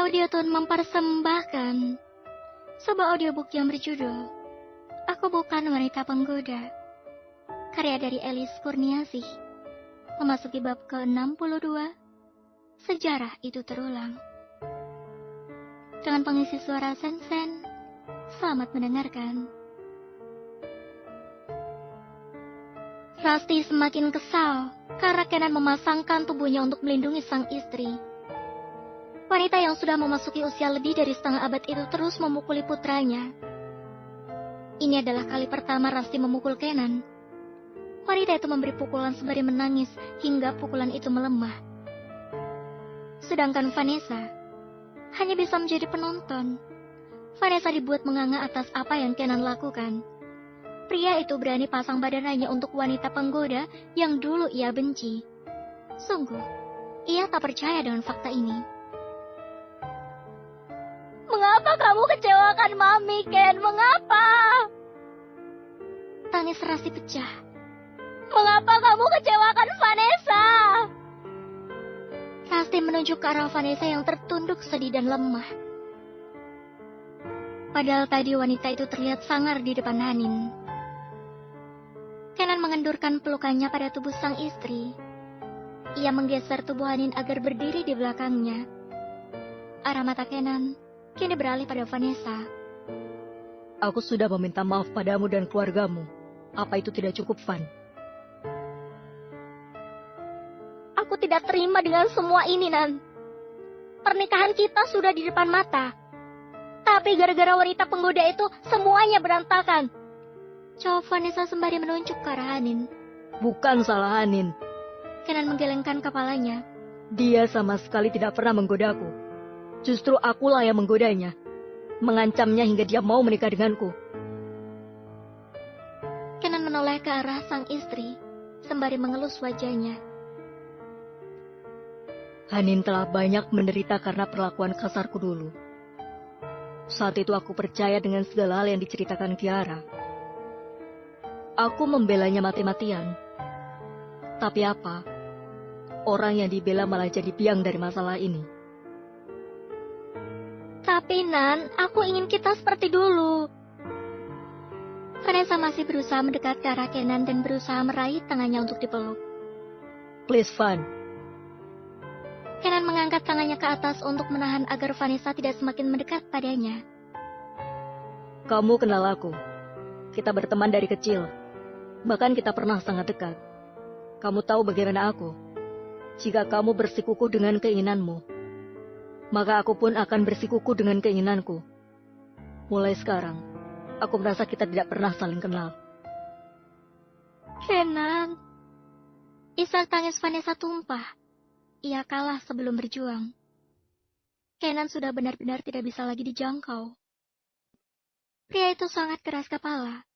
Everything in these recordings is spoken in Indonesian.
Audiotune mempersembahkan sebuah audiobook yang berjudul Aku Bukan Wanita Penggoda, karya dari Elis Kurniasih, memasuki bab ke-62, Sejarah Itu Terulang. Dengan pengisi suara Sen-Sen, selamat mendengarkan. Rusty semakin kesal karena Kenan memasangkan tubuhnya untuk melindungi sang istri. Wanita yang sudah memasuki usia lebih dari setengah abad itu terus memukuli putranya. Ini adalah kali pertama Rusty memukul Kenan. Wanita itu memberi pukulan sembari menangis hingga pukulan itu melemah. Sedangkan Vanessa hanya bisa menjadi penonton. Vanessa dibuat menganga atas apa yang Kenan lakukan. Pria itu berani pasang badan hanya untuk wanita penggoda yang dulu ia benci. Sungguh, ia tak percaya dengan fakta ini. Mengapa kamu kecewakan Mami, Ken? Mengapa? Tangis Rusty pecah. Mengapa kamu kecewakan Vanessa? Rusty menunjuk ke arah Vanessa yang tertunduk sedih dan lemah. Padahal tadi wanita itu terlihat sangar di depan Hanin. Kenan mengendurkan pelukannya pada tubuh sang istri. Ia menggeser tubuh Hanin agar berdiri di belakangnya. Arah mata Kenan kini beralih pada Vanessa. Aku sudah meminta maaf padamu dan keluargamu. Apa itu tidak cukup, Van? Aku tidak terima dengan semua ini, Nan. Pernikahan kita sudah di depan mata. Tapi gara-gara wanita penggoda itu, semuanya berantakan. Jawab Vanessa sembari menunjuk ke arah Hanin. Bukan salah Hanin. Kenan menggelengkan kepalanya. Dia sama sekali tidak pernah menggodaku. Justru akulah yang menggodanya. Mengancamnya hingga dia mau menikah denganku. Kenan menoleh ke arah sang istri, sembari mengelus wajahnya. Hanin telah banyak menderita karena perlakuan kasarku dulu. Saat itu aku percaya dengan segala hal yang diceritakan Kiara. Aku membelanya mati-matian. Tapi apa? Orang yang dibela malah jadi biang dari masalah ini. Tapi Nan, aku ingin kita seperti dulu. Vanessa masih berusaha mendekat ke arah Kenan dan berusaha meraih tangannya untuk dipeluk. Please, Van. Kenan mengangkat tangannya ke atas untuk menahan agar Vanessa tidak semakin mendekat padanya. Kamu kenal aku. Kita berteman dari kecil. Bahkan kita pernah sangat dekat. Kamu tahu bagaimana aku. Jika kamu bersikukuh dengan keinginanmu, maka aku pun akan bersikukuh dengan keinginanku. Mulai sekarang, aku merasa kita tidak pernah saling kenal. Kenan. Isak tangis Vanessa tumpah. Ia kalah sebelum berjuang. Kenan sudah benar-benar tidak bisa lagi dijangkau. Pria itu sangat keras kepala.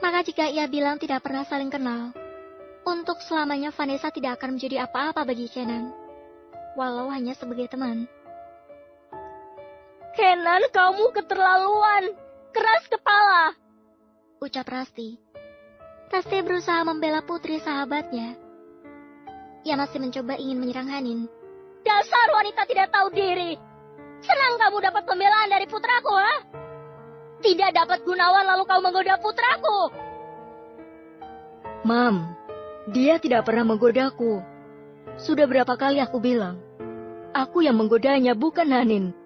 Maka jika ia bilang tidak pernah saling kenal, untuk selamanya Vanessa tidak akan menjadi apa-apa bagi Kenan, walau hanya sebagai teman. Kenan, kamu keterlaluan, keras kepala, ucap Rusty. Rusty berusaha membela putri sahabatnya. Ia masih mencoba ingin menyerang Hanin. Dasar wanita tidak tahu diri. Senang kamu dapat pembelaan dari putraku, ha? Tidak dapat gunawan lalu kau menggoda putraku. Mam, dia tidak pernah menggodaku. Sudah berapa kali aku bilang. Aku yang menggodanya, bukan Hanin.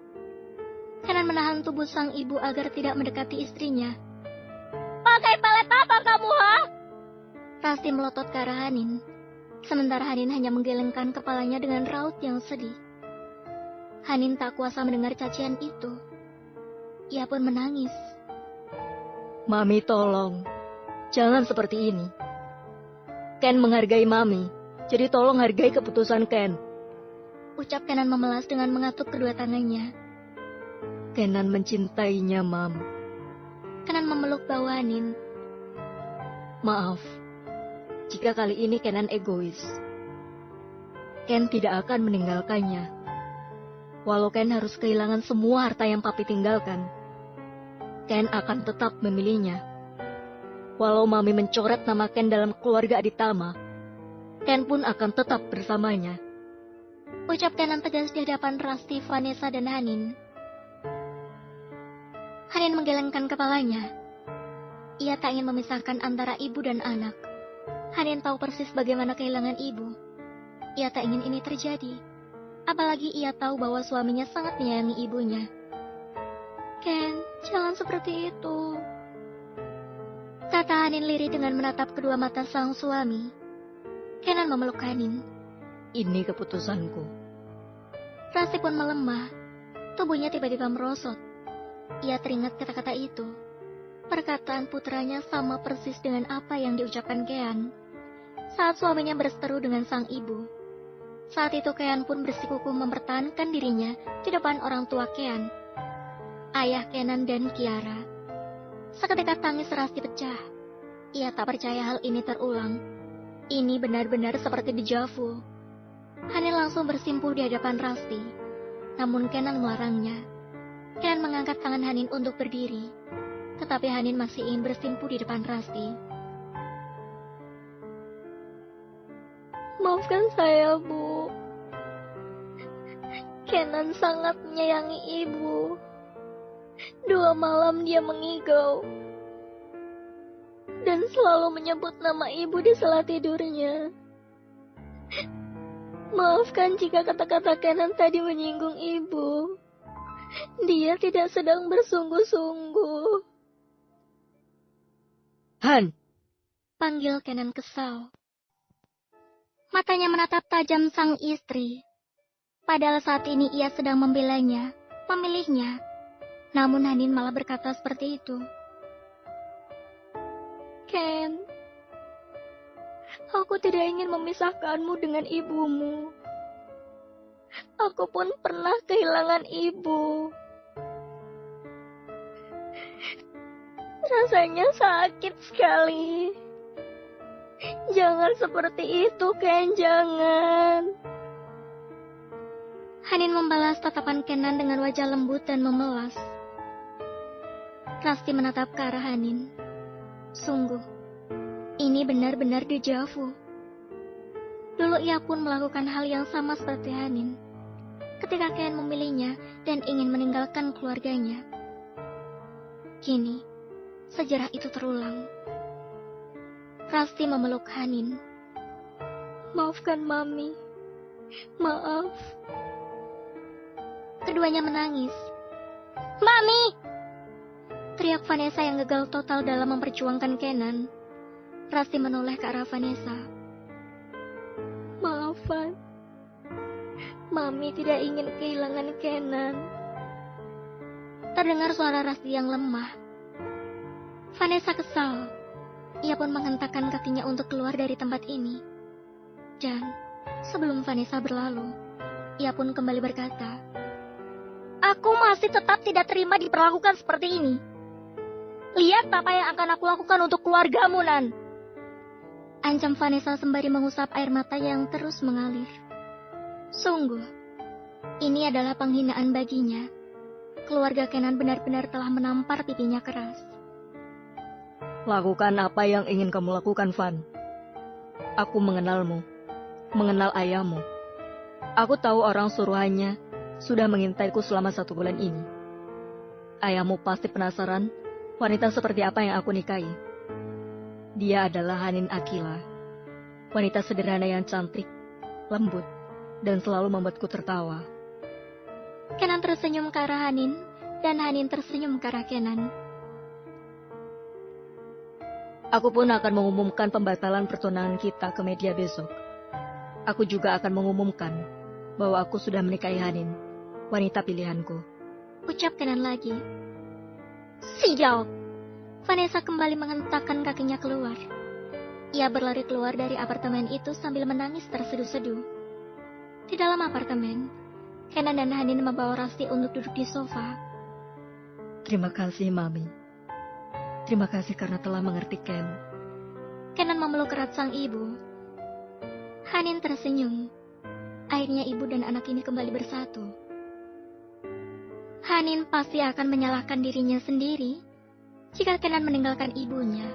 Kenan menahan tubuh sang ibu agar tidak mendekati istrinya. Pakai pelet apa kamu, ha? Rusty melotot ke arah Hanin. Sementara Hanin hanya menggelengkan kepalanya dengan raut yang sedih. Hanin tak kuasa mendengar cacian itu. Ia pun menangis. Mami, tolong. Jangan seperti ini. Ken menghargai Mami. Jadi tolong hargai keputusan Ken. Ucap Kenan memelas dengan mengatuk kedua tangannya. Kenan mencintainya, Mam. Kenan memeluk bahu Hanin. Maaf, jika kali ini Kenan egois. Ken tidak akan meninggalkannya. Walau Ken harus kehilangan semua harta yang Papi tinggalkan, Ken akan tetap memilihnya. Walau Mami mencoret nama Ken dalam keluarga Aditama, Ken pun akan tetap bersamanya. Ucap Kenan tegas di hadapan Rasti, Vanessa, dan Hanin. Hanin menggelengkan kepalanya. Ia tak ingin memisahkan antara ibu dan anak. Hanin tahu persis bagaimana kehilangan ibu. Ia tak ingin ini terjadi. Apalagi ia tahu bahwa suaminya sangat menyayangi ibunya. Ken, jangan seperti itu, kata Hanin lirih dengan menatap kedua mata sang suami. Kenan memeluk Hanin. Ini keputusanku. Rasti pun melemah. Tubuhnya tiba-tiba merosot. Ia teringat kata-kata itu. Perkataan putranya sama persis dengan apa yang diucapkan Kean saat suaminya berseteru dengan sang ibu. Saat itu Kean pun bersikukuh mempertahankan dirinya di depan orang tua Kean, ayah Kenan dan Kiara. Seketika tangis Rasti pecah. Ia tak percaya hal ini terulang. Ini benar-benar seperti deja vu. Hanin langsung bersimpuh di hadapan Rasti. Namun Kenan melarangnya. Kenan mengangkat tangan Hanin untuk berdiri. Tetapi Hanin masih ingin bersimpuh di depan Rasti. Maafkan saya, Bu. Kenan sangat menyayangi ibu. 2 malam dia mengigau. Dan selalu menyebut nama ibu di sela tidurnya. Maafkan jika kata-kata Kenan tadi menyinggung ibu. Dia tidak sedang bersungguh-sungguh. Han! Panggil Kenan kesal. Matanya menatap tajam sang istri. Padahal saat ini ia sedang membelanya, memilihnya. Namun Hanin malah berkata seperti itu. Ken, aku tidak ingin memisahkanmu dengan ibumu. Aku pun pernah kehilangan ibu. Rasanya sakit sekali. Jangan seperti itu, Ken, jangan. Hanin membalas tatapan Kenan dengan wajah lembut dan memelas. Rasti menatap ke arah Hanin. Sungguh, ini benar-benar deja vu. Dulu ia pun melakukan hal yang sama seperti Hanin. Ketika Ken memilihnya dan ingin meninggalkan keluarganya. Kini, sejarah itu terulang. Rasti memeluk Hanin. Maafkan Mami. Maaf. Keduanya menangis. Mami! Teriak Vanessa yang gagal total dalam memperjuangkan Kenan. Rasti menoleh ke arah Vanessa. Maaf, Van. Mami tidak ingin kehilangan Kenan. Terdengar suara Rasti yang lemah. Vanessa kesal. Ia pun menghentakkan kakinya untuk keluar dari tempat ini. Dan sebelum Vanessa berlalu, ia pun kembali berkata, Aku masih tetap tidak terima diperlakukan seperti ini. Lihat apa yang akan aku lakukan untuk keluargamu, Nan. Ancam Vanessa sembari mengusap air mata yang terus mengalir. Sungguh, ini adalah penghinaan baginya. Keluarga Kenan benar-benar telah menampar pipinya keras. Lakukan apa yang ingin kamu lakukan, Van. Aku mengenalmu, mengenal ayahmu. Aku tahu orang suruhannya sudah mengintaiku selama 1 bulan ini. Ayahmu pasti penasaran wanita seperti apa yang aku nikahi. Dia adalah Hanin Akila, wanita sederhana yang cantik, lembut, dan selalu membuatku tertawa. Kenan tersenyum ke arah Hanin, dan Hanin tersenyum ke arah Kenan. Aku pun akan mengumumkan pembatalan pertunangan kita ke media besok. Aku juga akan mengumumkan bahwa aku sudah menikahi Hanin, wanita pilihanku. Ucap Kenan lagi. Sial! Vanessa kembali menghentakkan kakinya keluar. Ia berlari keluar dari apartemen itu sambil menangis terseduh-seduh. Di dalam apartemen, Kenan dan Hanin membawa Rasti untuk duduk di sofa. Terima kasih, Mami. Terima kasih karena telah mengerti, Ken. Kenan memeluk erat sang ibu. Hanin tersenyum. Akhirnya ibu dan anak ini kembali bersatu. Hanin pasti akan menyalahkan dirinya sendiri jika Kenan meninggalkan ibunya.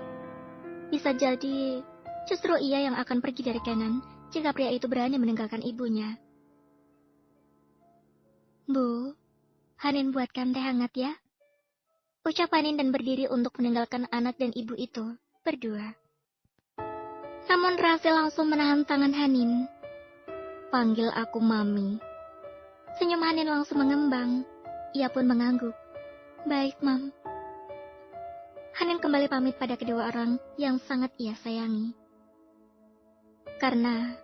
Bisa jadi justru ia yang akan pergi dari Kenan jika pria itu berani meninggalkan ibunya. Bu, Hanin buatkan teh hangat ya. Ucap Hanin dan berdiri untuk meninggalkan anak dan ibu itu, berdua. Namun Rasi langsung menahan tangan Hanin. Panggil aku Mami. Senyum Hanin langsung mengembang. Ia pun mengangguk. Baik, Mam. Hanin kembali pamit pada kedua orang yang sangat ia sayangi. Karena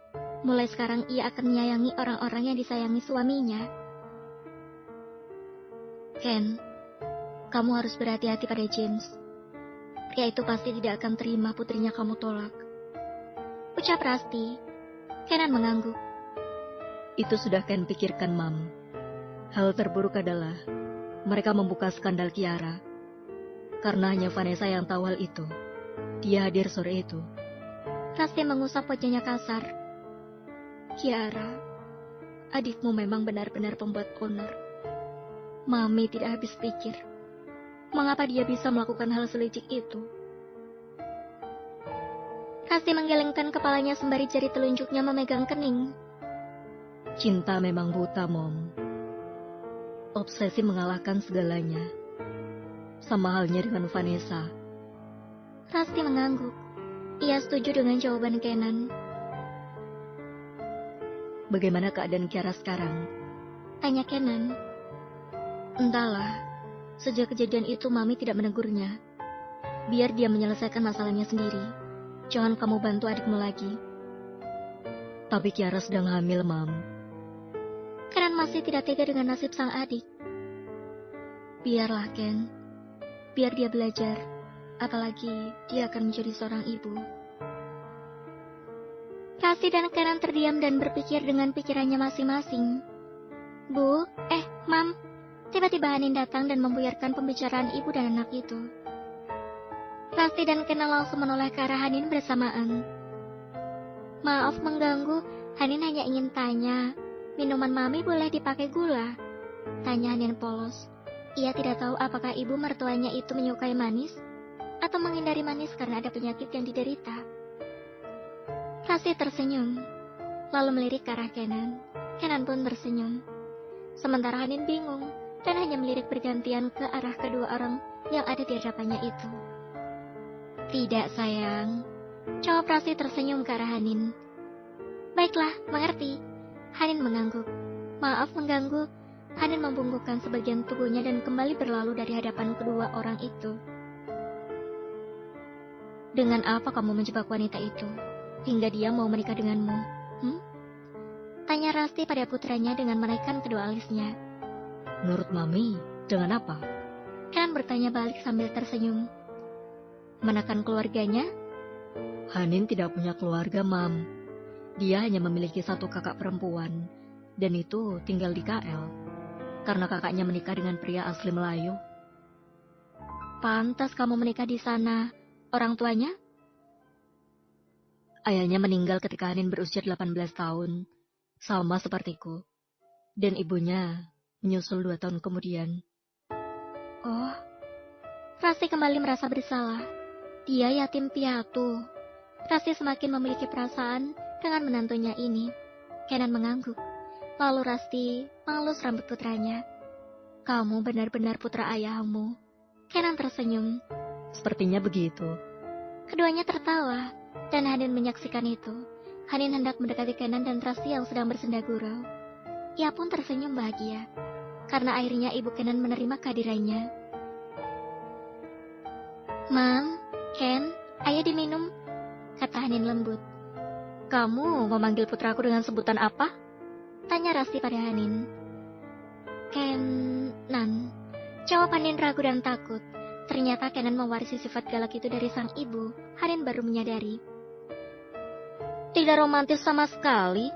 mulai sekarang ia akan menyayangi orang-orang yang disayangi suaminya. Ken, kamu harus berhati-hati pada James. Pria itu pasti tidak akan terima putrinya kamu tolak. Ucap Rasti. Kenan mengangguk. Itu sudah Ken pikirkan, Mam. Hal terburuk adalah mereka membuka skandal Kiara. Karena hanya Vanessa yang tahu hal itu. Dia hadir sore itu. Rasti mengusap wajahnya kasar. Kiara, adikmu memang benar-benar pembuat onar. Mami tidak habis pikir. Mengapa dia bisa melakukan hal selicik itu? Rasti menggelengkan kepalanya sembari jari telunjuknya memegang kening. Cinta memang buta, Mom. Obsesi mengalahkan segalanya. Sama halnya dengan Vanessa. Rasti mengangguk. Ia setuju dengan jawaban Kenan. Bagaimana keadaan Kiara sekarang? Tanya Kenan. Entahlah. Sejak kejadian itu Mami tidak menegurnya. Biar dia menyelesaikan masalahnya sendiri. Jangan kamu bantu adikmu lagi. Tapi Kiara sedang hamil, Mam. Kenan masih tidak tega dengan nasib sang adik. Biarlah, Ken. Biar dia belajar. Apalagi dia akan menjadi seorang ibu. Rasti dan Kenan terdiam dan berpikir dengan pikirannya masing-masing. Bu, Mam. Tiba-tiba Hanin datang dan membuyarkan pembicaraan ibu dan anak itu. Rasti dan Kenan langsung menoleh ke arah Hanin bersamaan. Maaf mengganggu, Hanin hanya ingin tanya, minuman Mami boleh dipakai gula? Tanya Hanin polos. Ia tidak tahu apakah ibu mertuanya itu menyukai manis, atau menghindari manis karena ada penyakit yang diderita. Rasti tersenyum, lalu melirik ke arah Kenan. Kenan pun tersenyum. Sementara Hanin bingung, dan hanya melirik bergantian ke arah kedua orang yang ada di hadapannya itu. Tidak, sayang. Jawab Rasti tersenyum ke arah Hanin. Baiklah, mengerti. Hanin mengangguk. Maaf mengganggu. Hanin membungkukkan sebagian tubuhnya dan kembali berlalu dari hadapan kedua orang itu. Dengan apa kamu menjebak wanita itu, hingga dia mau menikah denganmu? Tanya Rasti pada putranya dengan menaikkan kedua alisnya. Menurut Mami, dengan apa? Kenan bertanya balik sambil tersenyum. Menekan keluarganya? Hanin tidak punya keluarga, Mam. Dia hanya memiliki satu kakak perempuan, dan itu tinggal di KL. Karena kakaknya menikah dengan pria asli Melayu. Pantas kamu menikah di sana. Orang tuanya? Ayahnya meninggal ketika Hanin berusia 18 tahun, sama sepertiku. Dan ibunya menyusul 2 tahun kemudian. Oh, Rasti kembali merasa bersalah. Dia yatim piatu. Rasti semakin memiliki perasaan dengan menantunya ini. Kenan mengangguk. Lalu Rasti mengelus rambut putranya. Kamu benar-benar putra ayahmu. Kenan tersenyum. Sepertinya begitu. Keduanya tertawa, dan Hanin menyaksikan itu. Hanin hendak mendekati Kenan dan Rasti yang sedang bersenda gurau. Ia pun tersenyum bahagia, karena akhirnya ibu Kenan menerima kehadirannya. Mam, Ken, ayo diminum, kata Hanin lembut. Kamu memanggil putraku dengan sebutan apa? Tanya Rasti pada Hanin. Kenan, jawab Hanin ragu dan takut. Ternyata Kenan mewarisi sifat galak itu dari sang ibu. Hanin baru menyadari. Tidak romantis sama sekali.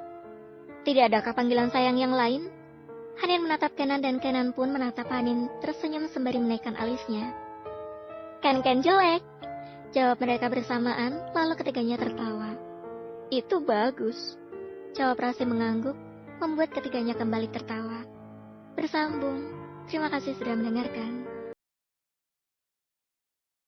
Tidak adakah panggilan sayang yang lain? Hanin menatap Kenan dan Kenan pun menatap Hanin tersenyum sembari menaikkan alisnya. Ken jelek, jawab mereka bersamaan, lalu ketiganya tertawa. Itu bagus, jawab Rasti mengangguk, membuat ketiganya kembali tertawa. Bersambung, terima kasih sudah mendengarkan.